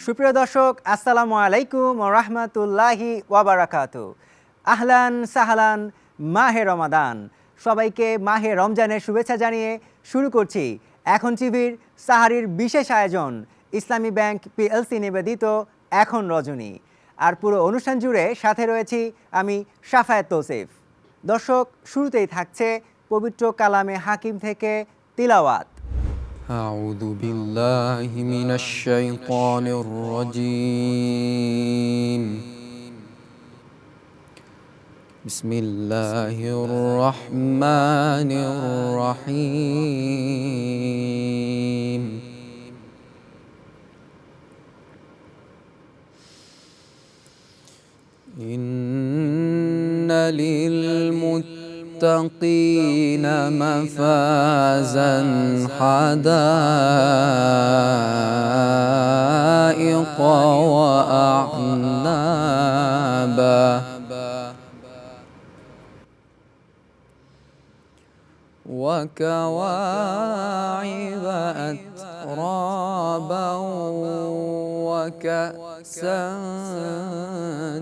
সুপ্রিয় দর্শক, আসসালামু আলাইকুম ওয়া রাহমাতুল্লাহি ওয়া বারাকাতুহু। আহলান সাহলান, মাহে রমাদান। সবাইকে মাহে রমজানের শুভেচ্ছা জানিয়ে শুরু করছি এখন টিভির সাহারির বিশেষ আয়োজন ইসলামী ব্যাংক পিএলসি নিবেদিত এখন রজনী। আর পুরো অনুষ্ঠান জুড়ে সাথে রয়েছি আমি শাফায়েত তৌসিফ। দর্শক, শুরুতেই থাকছে পবিত্র কালামে হাকিম থেকে তিলাওয়াত। أعوذ بالله من الشيطان الرجيم. بسم الله الرحمن الرحيم. إن للمتقين مفازا حدائق وأعنابا وكواعب أترابا وكأسا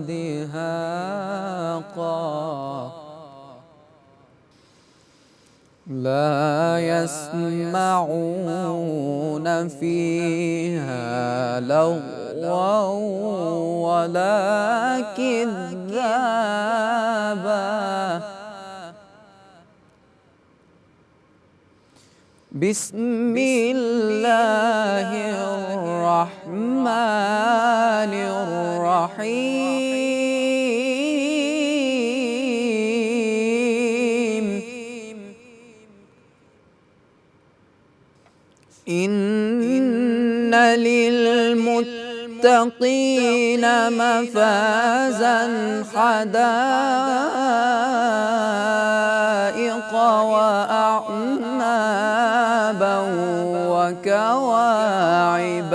دهاقا لا يسمعون فيها لغوا ولا كذابا بسم الله الرحمن الرحيم. إن للمتقين مفازا حدائق وأعنابا وكواعب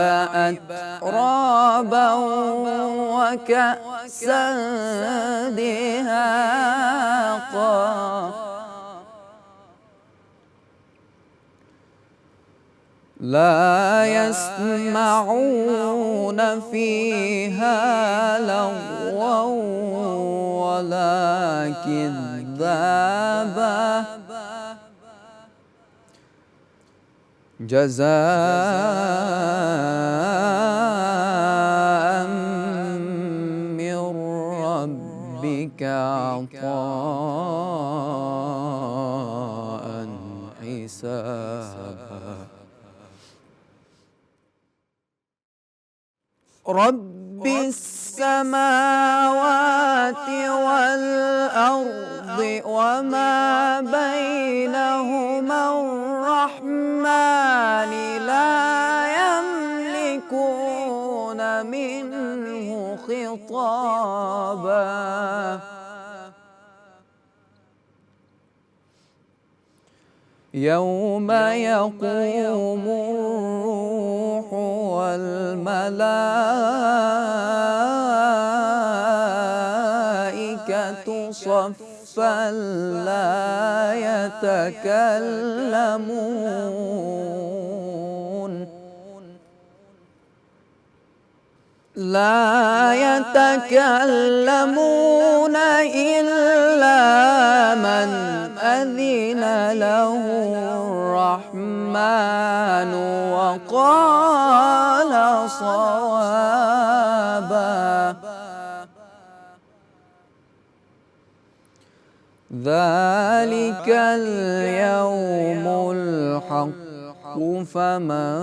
أترابا وكأسا دهاقا لا يسمعون فيها لغوا ولا كذابا جزاء من ربك عطاء حسابا. رب السماوات والأرض وما بينهما الرحمن لا يملكون منه خطابا يوم يقوم الروح والملائكة صفا لا يتكلمون إلا من أذن له الرحمن وقال صوابا. ذلك اليوم الحق فمن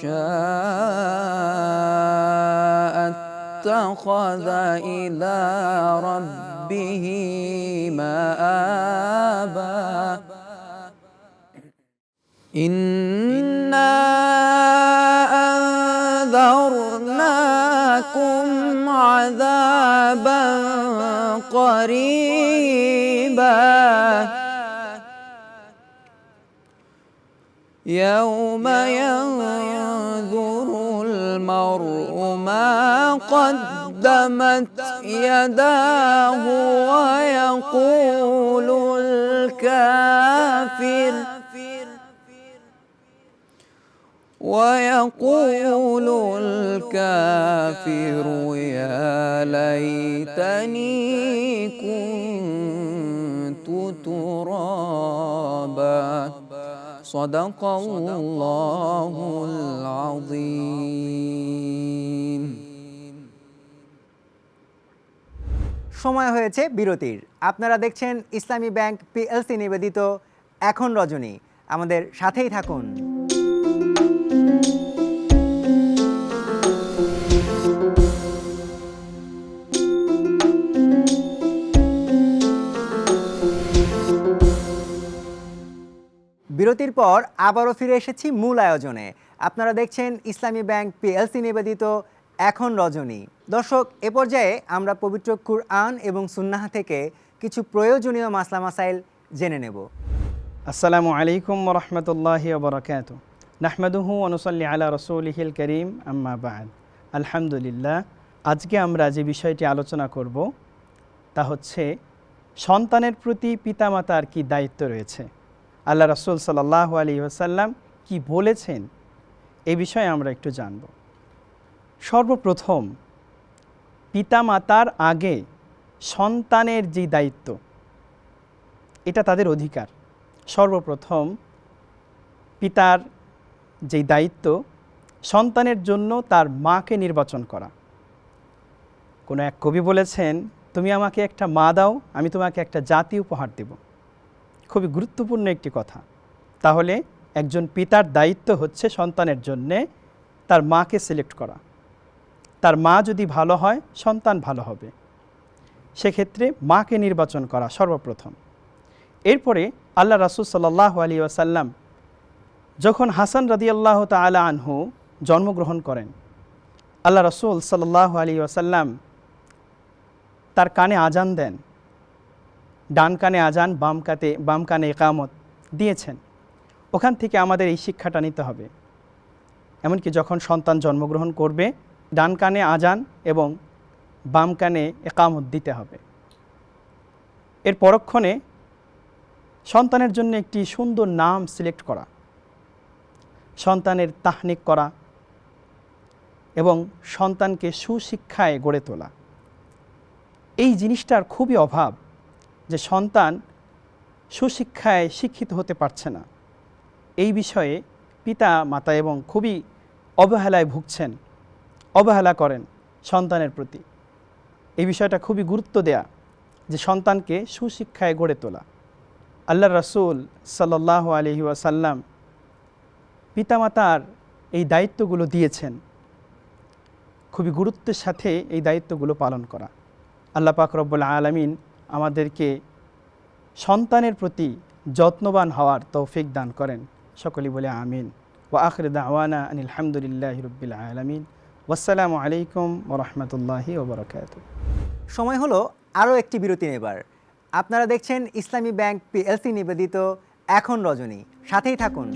شاء اتخذ إلى ربه مآبا. إنا أنذرناكم عذابا قريبا يوم ينظر المرء ما قدمت يداه ويقول الكافر ويقول الكافر يا ليتني كنت ترابا صدق الله العظيم. সময় হয়েছে বিরতির। আপনারা দেখছেন ইসলামী ব্যাংক পিএলসি নিবেদিত এখন রজনী। আমাদের সাথেই থাকুন। বিরতির পর আবারও ফিরে এসেছি মূল আয়োজনে। আপনারা দেখছেন ইসলামী ব্যাংক পিএলসি নিবেদিত এখন রজনী। দর্শক, এ পর্যায়ে আমরা পবিত্র কুরআন এবং সুন্নাহ থেকে কিছু প্রয়োজনীয় মাসলা মাসাইল জেনে নেব। আসসালামু আলাইকুম ওয়া রাহমাতুল্লাহি ওয়া বারাকাতুহু। নাহমাদুহু ওয়া নুসাল্লি আলা রাসূলিহিল কারীম, আম্মা বা'দ। আলহামদুলিল্লাহ, আজকে আমরা যে বিষয়টি আলোচনা করব তা হচ্ছে সন্তানের প্রতি পিতামাতার কি দায়িত্ব রয়েছে। আল্লাহ রাসূল সাল্লাল্লাহু আলাইহি ওয়াসাল্লাম কি বলেছেন এই বিষয়ে আমরা একটু জানব। সর্বপ্রথম, পিতামাতার আগে সন্তানের যে দায়িত্ব, এটা তাদের অধিকার। সর্বপ্রথম পিতার যেই দায়িত্ব, সন্তানের জন্য তার মাকে নির্বাচন করা। কোনো এক কবি বলেছেন, তুমি আমাকে একটা মা দাও, আমি তোমাকে একটা জাতি উপহার দেব। খুবই গুরুত্বপূর্ণ একটি কথা। তাহলে একজন পিতার দায়িত্ব হচ্ছে সন্তানের জন্যে তার মাকে সিলেক্ট করা। তার মা যদি ভালো হয়, সন্তান ভালো হবে। সেক্ষেত্রে মাকে নির্বাচন করা সর্বপ্রথম। এরপরে আল্লাহ রাসূল সাল্লাল্লাহু আলাইহি ওয়াসাল্লাম যখন হাসান রাদিয়াল্লাহু তাআলা আনহু জন্মগ্রহণ করেন, আল্লাহ রাসূল সাল্লাল্লাহু আলাইহি ওয়াসাল্লাম তার কানে আজান দেন। ডান কানে আজান, বাম কানে ইকামত দিয়েছেন। ওখান থেকে আমাদের এই শিক্ষাটা নিতে হবে। এমনকি যখন সন্তান জন্মগ্রহণ করবে, ডান কানে আজান এবং বাম কানে ইকামত দিতে হবে। এর পরক্ষণে সন্তানের জন্য একটি সুন্দর নাম সিলেক্ট করা, সন্তানের তাহনিক করা এবং সন্তানকে সুশিক্ষায় গড়ে তোলা। এই জিনিসটার খুবই অভাব, যে সন্তান সুশিক্ষায় শিক্ষিত হতে পারছে না। এই বিষয়ে পিতা মাতা এবং খুবই অবহেলায় ভুগছেন, অবহেলা করেন সন্তানের প্রতি। এই বিষয়টা খুবই গুরুত্ব দেয়া, যে সন্তানকে সুশিক্ষায় গড়ে তোলা। আল্লাহ রাসূল সাল্লাল্লাহু আলাইহি ওয়াসাল্লাম পিতামাতার এই দায়িত্বগুলো দিয়েছেন, খুবই গুরুত্বের সাথে এই দায়িত্বগুলো পালন করা। আল্লাহ পাক রব্বুল আলামিন আমাদেরকে সন্তানের প্রতি যত্নবান হওয়ার তৌফিক দান করেন। সকলেই বলে আমিন। ওয়া আখিরু দাওয়ানা আনিল হামদুলিল্লাহি রাব্বিল আলামিন। ওয়াসসালামু আলাইকুম ওয়া রাহমাতুল্লাহি ওয়া বারাকাতুহু। সময় হলো আরও একটি বিরতি নেবার। আপনারা দেখছেন ইসলামী ব্যাংক পিএলসি নিবেদিত এখন রজনী। সাথেই থাকুন।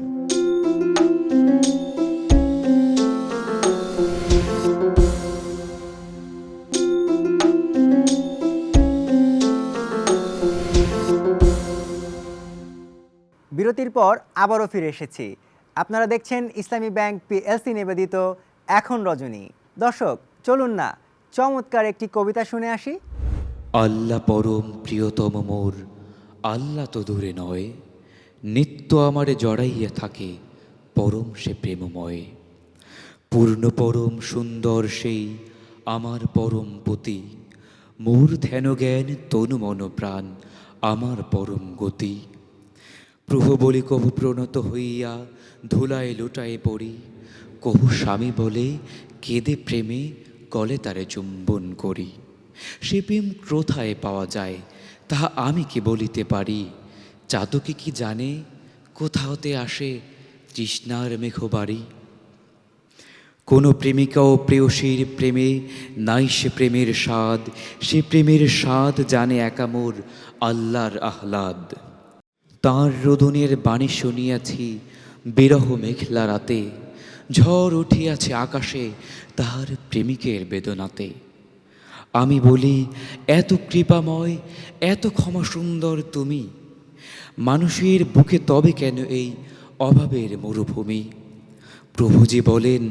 বিরতির পর আবারও ফিরে এসেছি। আপনারা দেখছেন ইসলামী ব্যাংক পিএলসি নিবেদিত এখন রজনী। দর্শক, চলুন না চমৎকার একটি কবিতা শুনে আসি। আল্লাহ পরম প্রিয়তম মোর, আল্লাহ তো দূরে নয়, নিত্য আমারে জড়াইয়া থাকে, পরম সে প্রেমময়। পূর্ণ পরম সুন্দর সেই আমার পরম পতি, মোর ধ্যান জ্ঞান তনু মন প্রাণ আমার পরম গতি। প্রভু বলি কভু প্রণত হইয়া ধুলায় লুটায় পড়ি, কভু স্বামী বলে কেঁদে প্রেমে গলে তারে চুম্বন করি। সে প্রেম কোথায় পাওয়া যায় তাহা আমি কি বলিতে পারি, চাতকে কি জানে কোথাওতে আসে তৃষ্ণার মেঘবাড়ি। কোনো প্রেমিকা ও প্রেয়সীর প্রেমে নাই সে প্রেমের স্বাদ, সে প্রেমের স্বাদ জানে একা মোর আল্লাহর আহ্লাদ। তাঁর রোদনের বাণী শুনিয়াছি বিরহ মেঘলা রাতে, ঝড় উঠিয়াছে আকাশে তাহার প্রেমিকের বেদনাতে। আমি বলি এত কৃপাময় এত ক্ষমা সুন্দর তুমি, মানুষের বুকে তবে কেন এই অভাবের মরুভূমি। প্রভুজি বলেন,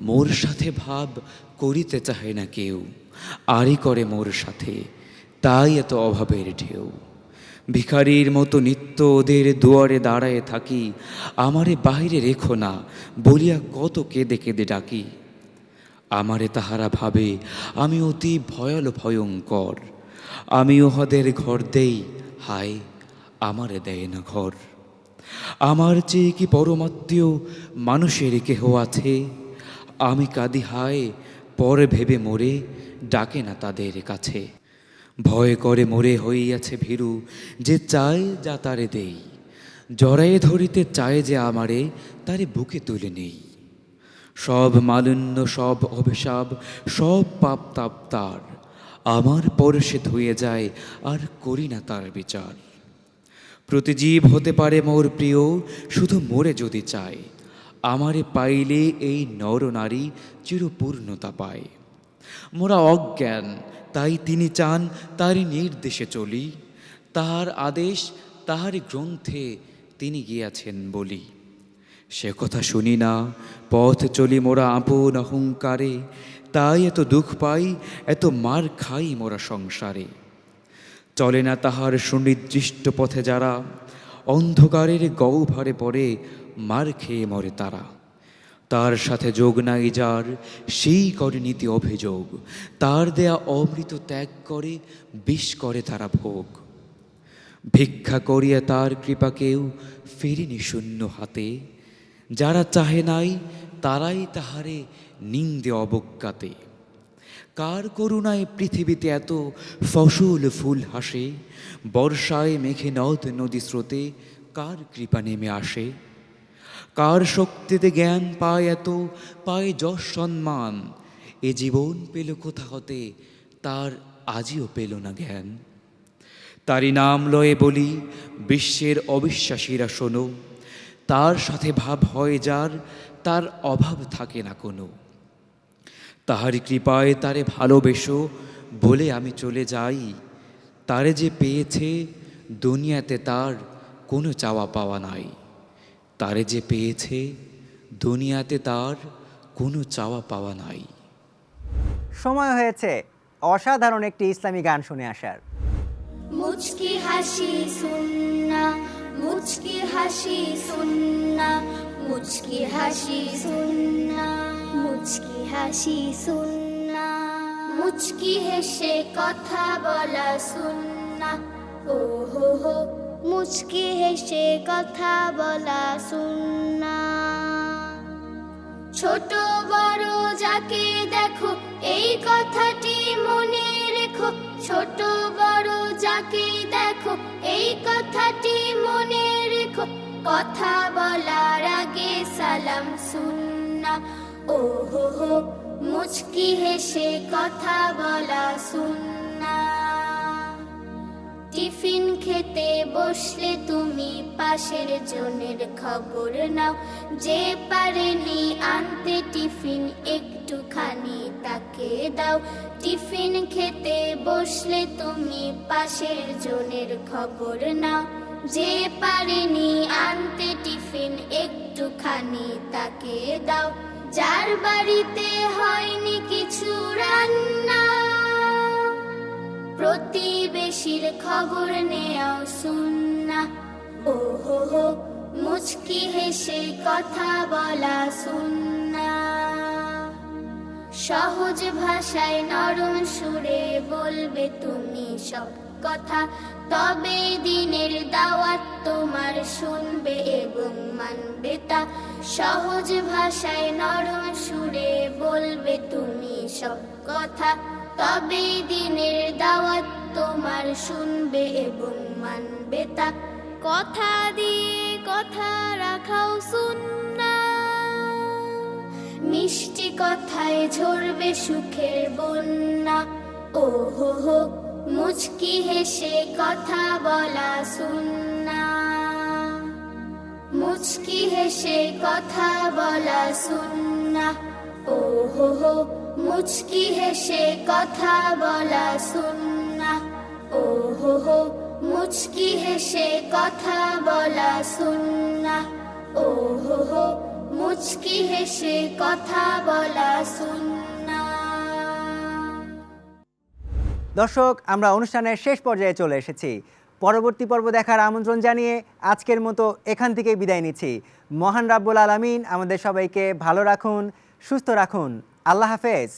মোর সাথে ভাব করিতে চাহে না কেউ, আরই করে মোর সাথে, তাই এত অভাবের ঢেউ। ভিখারির মতো নিত্য ওদের দুয়ারে দাঁড়ায়ে থাকি, আমারে বাহিরে রেখো না বলিয়া কত কেঁদে কেঁদে ডাকি। আমারে তাহারা ভাবে আমি অতি ভয়াল ভয়ঙ্কর, আমি উহাদের ঘর দেই, হায় আমারে দেয় না ঘর। আমার চেয়ে কি পরমাত্মীয় মানুষের কেহ আছে, আমি কাঁদি হায় পরে ভেবে মোরে ডাকে না তাদের কাছে। ভয় করে মোরে হইয়াছে ভীরু, যে চায় যা তারে দেই, জড়ায়ে ধরিতে চায় যে আমারে, তারে বুকে তুলে নেই। সব মালিন্য, সব অভিশাপ, সব পাপ তাপ তার, আমার পরশে ধুয়ে যায়, আর করি না তার বিচার। প্রতিজীব হতে পারে মোর প্রিয়, শুধু মোরে যদি চায়, আমারে পাইলে এই নর নারী চিরপূর্ণতা পায়। মোরা অজ্ঞান, তাই তিনি চান তারই নির্দেশে চলি, তাহার আদেশ তাহারই গ্রন্থে তিনি গিয়াছেন বলি। সে কথা শুনি না, পথ চলি মোরা আপন অহংকারে, তাই এত দুঃখ পাই, এত মার খাই মোরা সংসারে। চলে না তাহার সুনির্দিষ্ট পথে যারা, অন্ধকারের গহ্বরে পড়ে মার খেয়ে মরে তারা। তার সাথে যোগ নাই যার, সেই করে নীতি অভিযোগ, তার দেয়া অমৃত ত্যাগ করে, বিষ করে তারা ভোগ। ভিক্ষা করিয়া তার কৃপা কেউ ফেরেনি শূন্য হাতে, যারা চাহে নাই তারাই তাহারে নিন্দে অবজ্ঞাতে। কার করুণায় পৃথিবীতে এত ফসল ফুল হাসে, বর্ষায় মেঘে নদ নদী স্রোতে কার কৃপা নেমে আসে। কার শক্তিতে জ্ঞান পায় এত, পায় যশ সম্মান, এ জীবন পেল কোথা হতে, তার আজিও পেল না জ্ঞান। তারই নাম লয়ে বলি, বিশ্বের অবিশ্বাসীরা শোনো, তার সাথে ভাব হয় যার, তার অভাব থাকে না কোনো। তাহারি কৃপায় তারে ভালোবেসো বলে আমি চলে যাই, তারে যে পেয়েছে দুনিয়াতে তার কোনো চাওয়া পাওয়া নাই। তারে যে পেয়েছে দুনিয়াতে তার কোনো চাওয়া পাওয়া নাই। সময় হয়েছে অসাধারণ একটি ইসলামী গান শুনে আসার। মুচকি হাসি সুন্না, মুচকি হাসি সুন্না, মুচকি হাসি সুন্না, মুচকি হাসি সুন্না, মুচকি হেসে কথা বলা সুন্না, ও হো হো, মুচকি হেসে কথা বলা সুন্না। ছোট বড় যাকে দেখো এই কথাটি মনে রেখো, ছোট বড় যাকে দেখো এই কথাটি মনে রেখো, কথা বলার আগে সালাম সুন্না, ও হো হো, মুচকি হেসে কথা বলা সুন্না। টিফিন খেতে বসলে তুমি পাশের জনের খবর নাও, যে পারেনি আনতে টিফিন একটুখানি তাকে দাও। টিফিন খেতে বসলে তুমি পাশের জনের খবর নাও, যে পারেনি আনতে টিফিন একটুখানি তাকে দাও। যার বাড়িতে হয়নি কিছু রান্না, প্রতিবেশীর খবর নেও সুন্না, ও হো হো, মুচকি হেসে কথা বলা সুন্না। সহজ ভাষায় নরম সুরে বলবে তুমি সব কথা, তবে দিনের দাওয়াত তোমার শুনবে এবং মানবে তা। সহজ ভাষায় নরম সুরে বলবে তুমি সব কথা, তবে দিনের দাওয়াত তোমার শুনবে এবং মানবে তা। কথা দিয়ে কথা রাখাও সুন্না, মিষ্টি কথায় ঝরবে সুখের বন্যা, ও হো হো, মুচকি হেসে কথা বলা সুন্না, মুচকি হেসে কথা বলা সুন্না, ও হো হো, মুচকি হেসে কথা বলা সুন্না, ও হো হো, মুচকি হেসে কথা বলা সুন্না, ও হো হো, মুচকি হেসে কথা বলা সুন্নাহ। দর্শক, আমরা অনুষ্ঠানের শেষ পর্যায়ে চলে এসেছি। পরবর্তী পর্ব দেখার আমন্ত্রণ জানিয়ে আজকের মতো এখান থেকেই বিদায় নিচ্ছি। মহান রাব্বুল আলামিন আমাদের সবাইকে ভালো রাখুন, সুস্থ রাখুন। আল্লাহ হাফেজ।